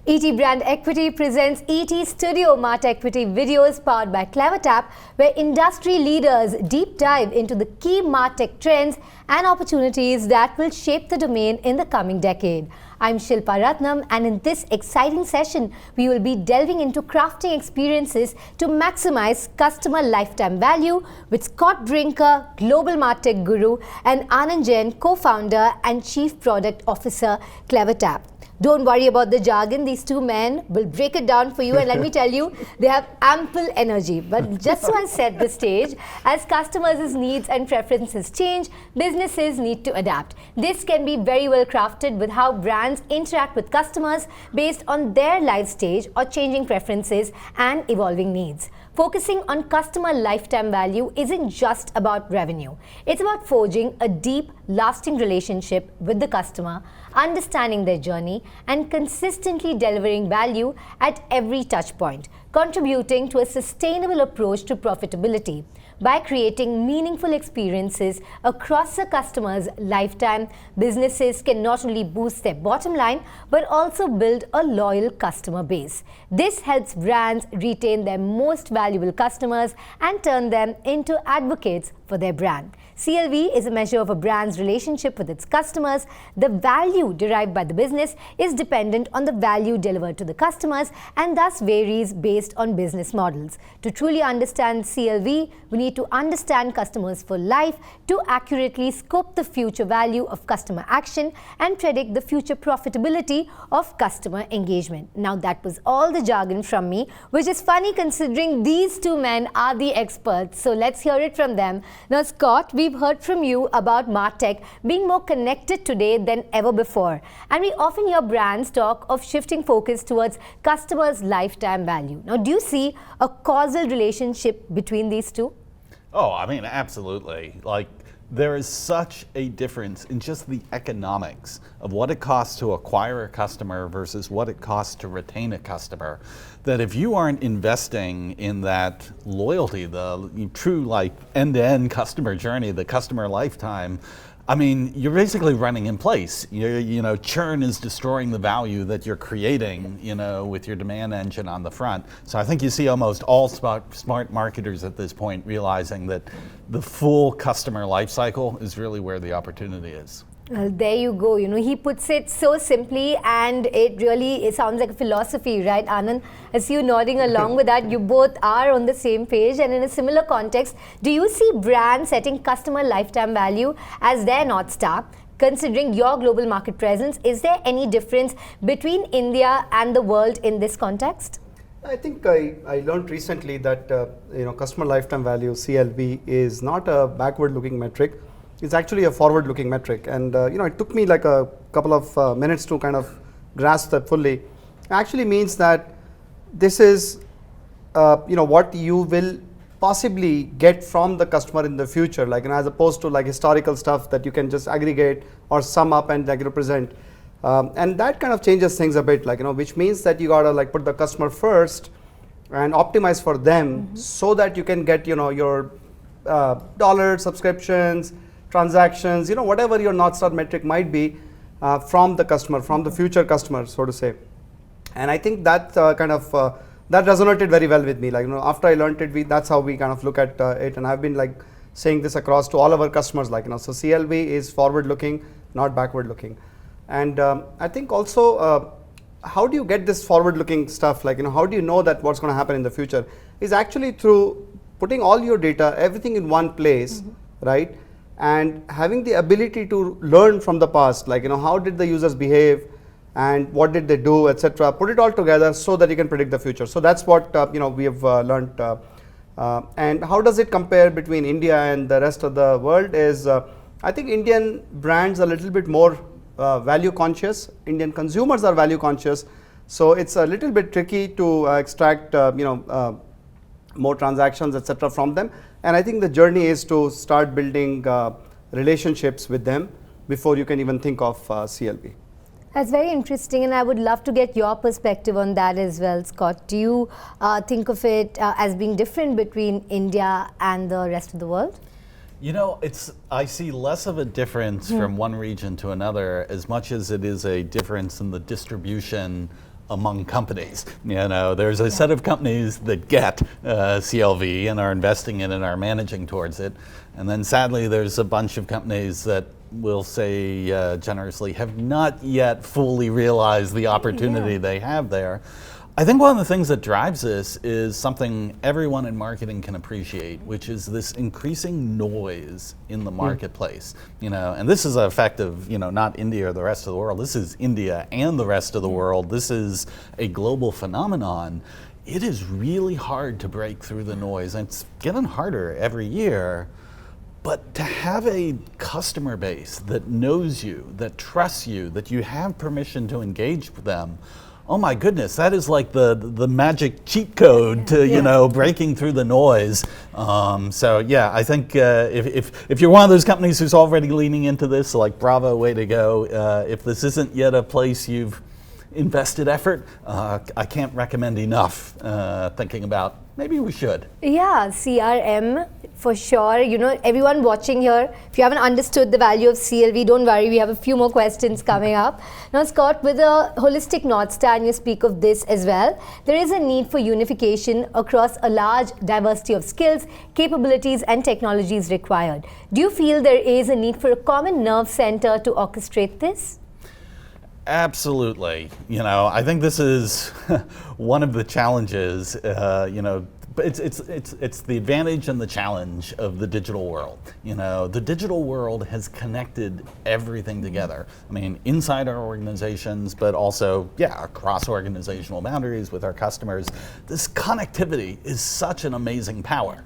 ET Brand Equity presents ET Studio Martequity videos powered by CleverTap, where industry leaders deep dive into the key Martech trends and opportunities that will shape the domain in the coming decade. I'm Shilpa Ratnam, and in this exciting session, we will be delving into crafting experiences to maximize customer lifetime value with Scott Brinker, Global Martech Guru, and Anand Jain, co-founder and Chief Product Officer, CleverTap. Don't worry about the jargon. These two men will break it down for you, and let me tell you, they have ample energy. But just so I set the stage, as customers' needs and preferences change, businesses need to adapt. This can be very well crafted with how brands interact with customers based on their life stage or changing preferences and evolving needs. Focusing on customer lifetime value isn't just about revenue. It's about forging a deep, lasting relationship with the customer, understanding their journey, and consistently delivering value at every touch point, contributing to a sustainable approach to profitability. By creating meaningful experiences across a customer's lifetime, businesses can not only boost their bottom line, but also build a loyal customer base. This helps brands retain their most valuable customers and turn them into advocates for their brand. CLV is a measure of a brand's relationship with its customers. The value derived by the business is dependent on the value delivered to the customers and thus varies based on business models. To truly understand CLV, we need to understand customers for life to accurately scope the future value of customer action and predict the future profitability of customer engagement. Now, that was all the jargon from me, which is funny considering these two men are the experts. So let's hear it from them. Now, Scott, we've heard from you about Martech being more connected today than ever before. And we often hear brands talk of shifting focus towards customers' lifetime value. Now, do you see a causal relationship between these two? Oh, I mean, absolutely. Like, there is such a difference in just the economics of what it costs to acquire a customer versus what it costs to retain a customer, that if you aren't investing in that loyalty, the true like end-to-end customer journey, the customer lifetime, I mean, you're basically running in place. Churn is destroying the value that you're creating, with your demand engine on the front. So I think you see almost all smart marketers at this point realizing that the full customer life cycle is really where the opportunity is. Well, there you go. He puts it so simply, and it sounds like a philosophy, right, Anand? As you nodding along with that, you both are on the same page. And in a similar context, do you see brands setting customer lifetime value as their North Star? Considering your global market presence, is there any difference between India and the world in this context? I think I learned recently that customer lifetime value, CLV, is not a backward-looking metric. It's actually a forward-looking metric, and it took me like a couple of minutes to kind of grasp that fully. It actually means that this is what you will possibly get from the customer in the future, as opposed to like historical stuff that you can just aggregate or sum up and represent, and that kind of changes things a bit, which means that you gotta put the customer first and optimize for them, so that you can get your dollar subscriptions, transactions, whatever your North Star metric might be, from the customer, from the future customer, so to say. And I think that that resonated very well with me. After I learned it, that's how we kind of look at it. And I've been saying this across to all of our customers, so CLV is forward looking, not backward looking. And I think also, how do you get this forward looking stuff? How do you know that what's going to happen in the future is actually through putting all your data, everything in one place, right? And having the ability to learn from the past, how did the users behave and what did they do, etc. Put it all together so that you can predict the future. So that's what we have learned. And how does it compare between India and the rest of the world is, I think Indian brands are a little bit more value conscious. Indian consumers are value conscious. So it's a little bit tricky to extract more transactions, etc. from them. And I think the journey is to start building relationships with them before you can even think of CLV. That's very interesting, and I would love to get your perspective on that as well, Scott. Do you think of it as being different between India and the rest of the world? I see less of a difference from one region to another as much as it is a difference in the distribution among companies. You know, there's a set of companies that get CLV and are investing in it and are managing towards it. And then sadly, there's a bunch of companies that will say generously have not yet fully realized the opportunity they have there. I think one of the things that drives this is something everyone in marketing can appreciate, which is this increasing noise in the marketplace. You know, and this is an effect of, you know, not India or the rest of the world. This is India and the rest of the world. This is a global phenomenon. It is really hard to break through the noise, and it's getting harder every year. But to have a customer base that knows you, that trusts you, that you have permission to engage with them, oh my goodness, that is like the magic cheat code to, you know, breaking through the noise. So yeah, I think if you're one of those companies who's already leaning into this, like bravo, way to go. If this isn't yet a place you've invested effort, I can't recommend enough thinking about maybe we should. Yeah, CRM for sure. You know, everyone watching here, if you haven't understood the value of CLV, don't worry, we have a few more questions coming up. Now, Scott, with a holistic North Star, and you speak of this as well, there is a need for unification across a large diversity of skills, capabilities, and technologies required. Do you feel there is a need for a common nerve center to orchestrate this? Absolutely. You know, I think this is one of the challenges, you know, but it's the advantage and the challenge of the digital world. You know, the digital world has connected everything together. I mean, inside our organizations, but also, yeah, across organizational boundaries with our customers. This connectivity is such an amazing power.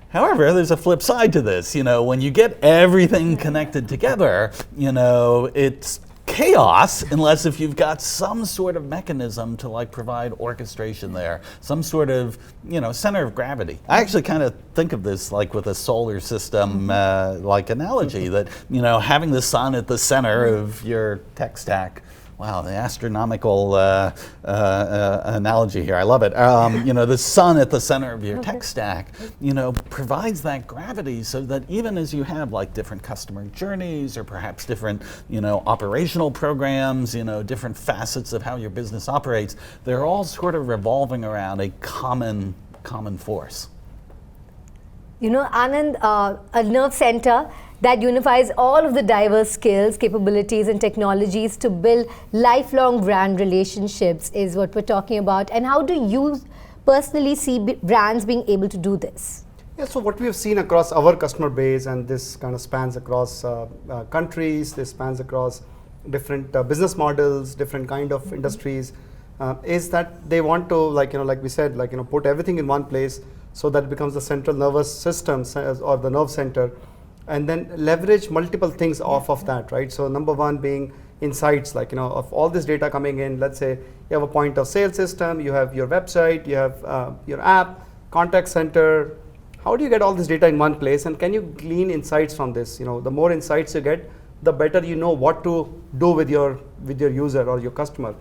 However, there's a flip side to this. You know, when you get everything connected together, you know, it's chaos unless if you've got some sort of mechanism to like provide orchestration there, some sort of, you know, center of gravity. I actually kind of think of this like with a solar system like analogy, that, you know, having the sun at the center of your tech stack. Wow, the astronomical analogy here. I love it. You know, the sun at the center of your tech stack, you know, provides that gravity so that even as you have like different customer journeys or perhaps different, you know, operational programs, you know, different facets of how your business operates, they're all sort of revolving around a common force. You know, Anand, a nerve center that unifies all of the diverse skills, capabilities, and technologies to build lifelong brand relationships is what we're talking about. And how do you personally see brands being able to do this? Yeah, so what we have seen across our customer base, and this kind of spans across countries, this spans across different business models, different kind of industries, is that they want to, like, you know, like we said, like, you know, put everything in one place so that it becomes the central nervous system or the nerve center, and then leverage multiple things off of that, right? So number one being insights, like, you know, of all this data coming in. Let's say you have a point of sale system, you have your website, you have your app, contact center. How do you get all this data in one place, and can you glean insights from this? You know, the more insights you get, the better you know what to do with your user or your customer.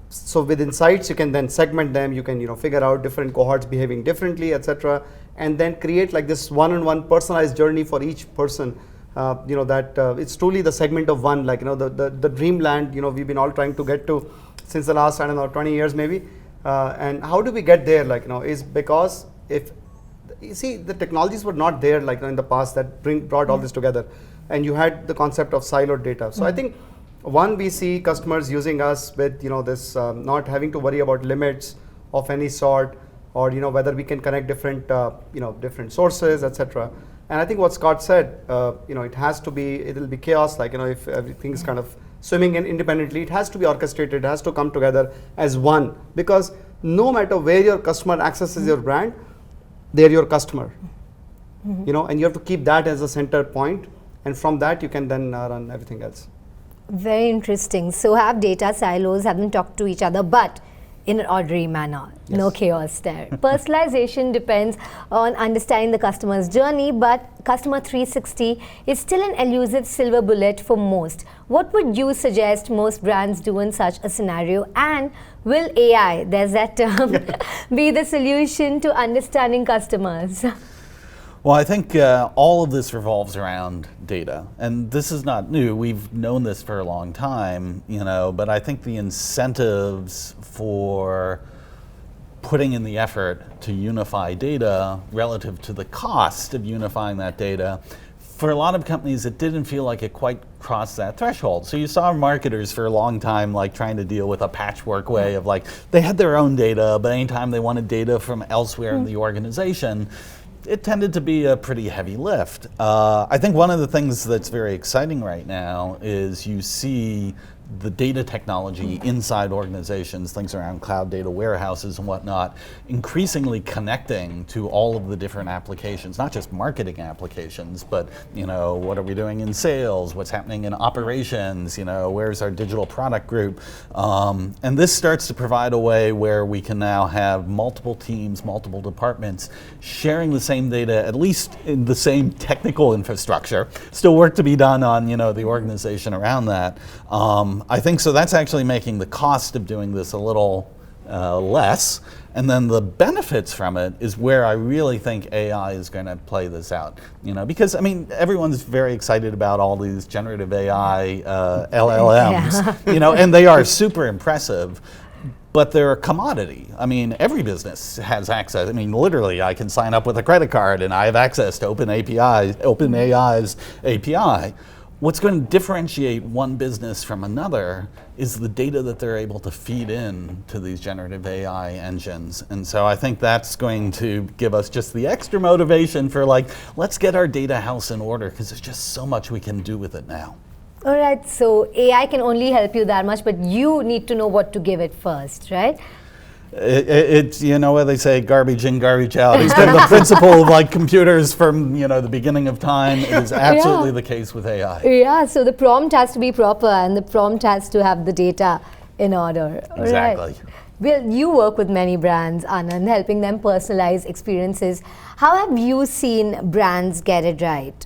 So with insights, you can then segment them. You can, you know, figure out different cohorts behaving differently, etc., and then create like this one-on-one personalized journey for each person. You know, that it's truly the segment of one, like, you know, the dreamland, you know, we've been all trying to get to since the last, I don't know, 20 years maybe. And how do we get there? Like, you know, is because if you see the technologies were not there, like, you know, in the past that brought all this together, and you had the concept of siloed data. So I think one, we see customers using us with, you know, this not having to worry about limits of any sort, or, you know, whether we can connect different you know, different sources, etc. And I think what Scott said, you know, it'll be chaos, like, you know, if everything's kind of swimming in independently, it has to be orchestrated, it has to come together as one, because no matter where your customer accesses your brand, they're your customer. You know, and you have to keep that as a center point, and from that you can then run everything else. Very interesting. So have data silos, have them talk to each other, but in an orderly manner. Yes. No chaos there. Personalization depends on understanding the customer's journey, but Customer 360 is still an elusive silver bullet for most. What would you suggest most brands do in such a scenario? And will AI, there's that term, be the solution to understanding customers? Well, I think all of this revolves around data, and this is not new. We've known this for a long time, but I think the incentives for putting in the effort to unify data relative to the cost of unifying that data, for a lot of companies, it didn't feel like it quite crossed that threshold. So you saw marketers for a long time trying to deal with a patchwork way of they had their own data, but anytime they wanted data from elsewhere in the organization, it tended to be a pretty heavy lift. I think one of the things that's very exciting right now is you see the data technology inside organizations, things around cloud data warehouses and whatnot, increasingly connecting to all of the different applications, not just marketing applications, but what are we doing in sales, what's happening in operations, where's our digital product group. And this starts to provide a way where we can now have multiple teams, multiple departments sharing the same data, at least in the same technical infrastructure. Still work to be done on the organization around that. I think so that's actually making the cost of doing this a little less, and then the benefits from it is where I really think AI is going to play this out. Because everyone's very excited about all these generative AI LLMs, and they are super impressive. But they're a commodity. Every business has access. Literally, I can sign up with a credit card and I have access to OpenAI's API. What's going to differentiate one business from another is the data that they're able to feed in to these generative AI engines. And so I think that's going to give us just the extra motivation for let's get our data house in order, because there's just so much we can do with it now. All right, so AI can only help you that much, but you need to know what to give it first, right? It's where they say garbage in, garbage out. It's been the principle of computers from the beginning of time. It is absolutely the case with AI. Yeah, so the prompt has to be proper and the prompt has to have the data in order. Exactly. Right. Well, you work with many brands, Anand, helping them personalize experiences. How have you seen brands get it right?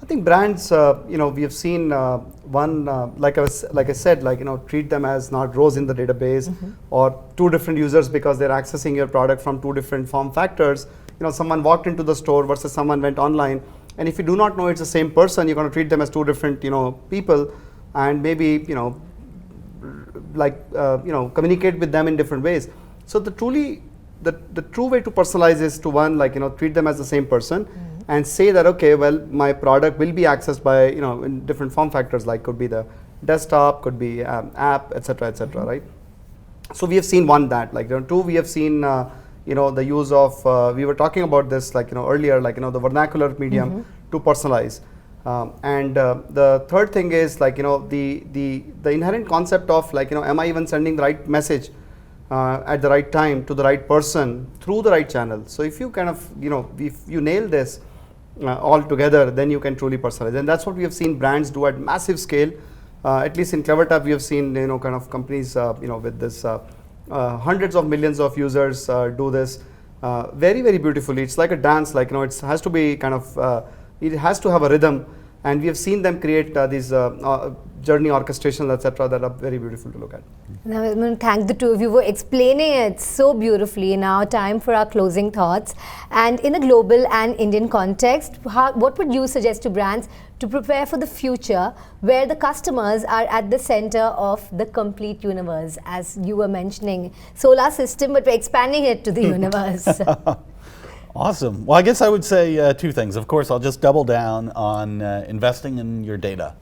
I think brands, we have seen like I said, treat them as not rows in the database or two different users because they're accessing your product from two different form factors. Someone walked into the store versus someone went online. And if you do not know it's the same person, you're going to treat them as two different, people, and maybe, communicate with them in different ways. So the true way to personalize is to treat them as the same person. And say that, okay, well, my product will be accessed by, in different form factors, could be the desktop, could be app, etc., right? So we have seen that. Two, we have seen, the use of, we were talking about this, earlier, the vernacular medium to personalize. And the third thing is, the inherent concept of, am I even sending the right message at the right time to the right person through the right channel? So if you if you nail this, all together, then you can truly personalize. And that's what we have seen brands do at massive scale. At least in CleverTap, we have seen companies with this hundreds of millions of users do this very, very beautifully. It's like a dance. It has to be it has to have a rhythm. And we have seen them create these journey orchestrations, etc., that are very beautiful to look at. Now, I'm going to thank the two of you for explaining it so beautifully. Now, time for our closing thoughts. And in a global and Indian context, what would you suggest to brands to prepare for the future where the customers are at the center of the complete universe? As you were mentioning, solar system, but we're expanding it to the universe. Awesome. Well, I guess I would say two things. Of course, I'll just double down on investing in your data.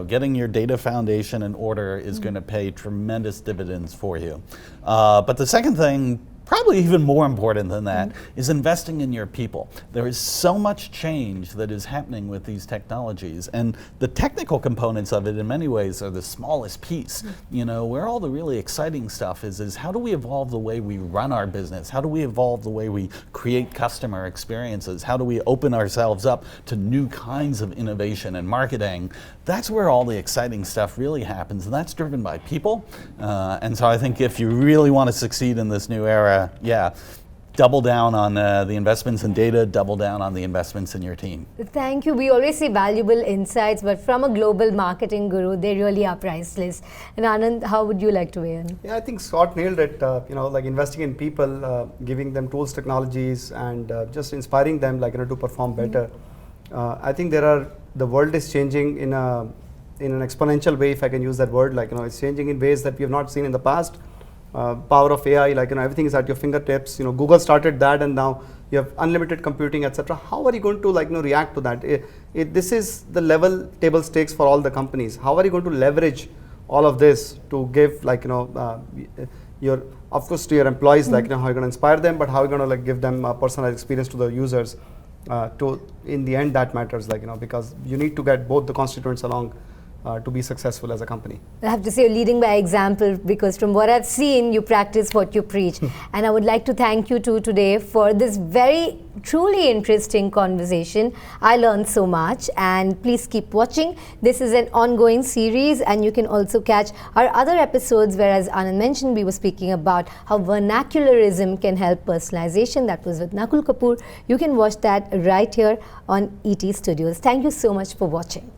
Getting your data foundation in order is going to pay tremendous dividends for you. But the second thing, probably even more important than that, is investing in your people. There is so much change that is happening with these technologies, and the technical components of it in many ways are the smallest piece. Where all the really exciting stuff is how do we evolve the way we run our business? How do we evolve the way we create customer experiences? How do we open ourselves up to new kinds of innovation and marketing? That's where all the exciting stuff really happens, and that's driven by people. And so I think if you really want to succeed in this new era, double down on the investments in data, double down on the investments in your team. Thank you. We always see valuable insights, but from a global marketing guru, they really are priceless. And Anand, how would you like to weigh in? Yeah, I think Scott nailed it. Like investing in people, giving them tools, technologies, and just inspiring them, to perform better. I think the world is changing in an exponential way, if I can use that word. It's changing in ways that we have not seen in the past. Power of AI, everything is at your fingertips. Google started that, and now you have unlimited computing, etc. How are you going to react to that? This is the level table stakes for all the companies. How are you going to leverage all of this to give your, of course, to your employees, how you're going to inspire them, but how you're going to give them a personalized experience to the users. In the end, that matters, because you need to get both the constituents along to be successful as a company. I have to say, you're leading by example, because from what I've seen, you practice what you preach. And I would like to thank you too today for this very truly interesting conversation. I learned so much, and please keep watching. This is an ongoing series, and you can also catch our other episodes where, as Anand mentioned, we were speaking about how vernacularism can help personalization. That was with Nakul Kapoor. You can watch that right here on ET Studios. Thank you so much for watching.